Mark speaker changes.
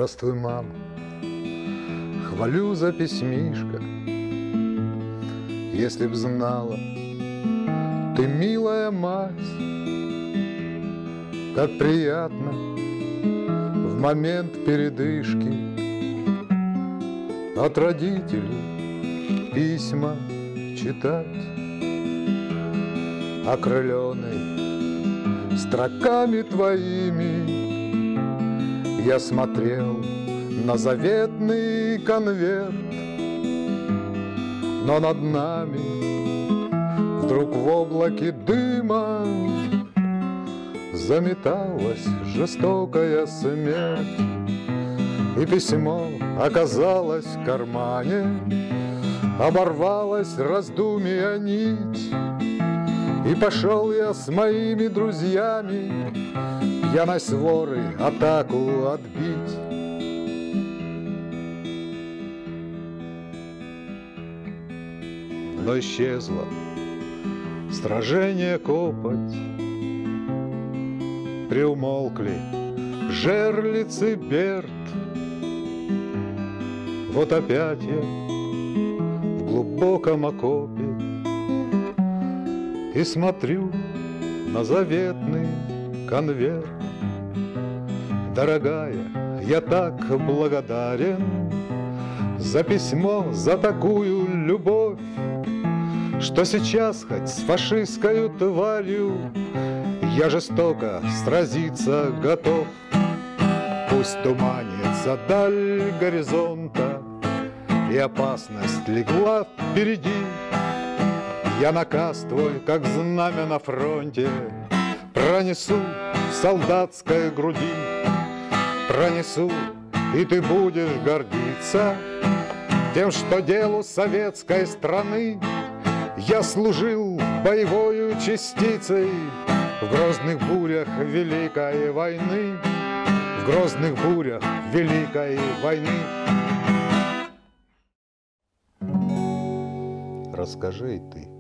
Speaker 1: Здравствуй, мама, хвалю за письмишко. Если б знала ты, милая мать, как приятно в момент передышки от родителей письма читать, окрыленный строками твоими, я смотрел на заветный конверт, но над нами вдруг в облаке дыма заметалась жестокая смерть, и письмо оказалось в кармане, оборвалась раздумья нить, и пошел я с моими друзьями пьяной своры атаку отбить. Но исчезло сражение копоть, приумолкли жерлицы Берт. Вот опять я в глубоком окопе и смотрю на заветный конверт. Дорогая, я так благодарен за письмо, за такую любовь, что сейчас хоть с фашистскою тварью я жестоко сразиться готов. Пусть туманится даль горизонта и опасность легла впереди, я наказ твой, как знамя на фронте, пронесу в солдатской груди. Пронесу, и ты будешь гордиться тем, что делу советской страны я служил боевою частицей в грозных бурях Великой войны, в грозных бурях Великой войны. Расскажи и ты.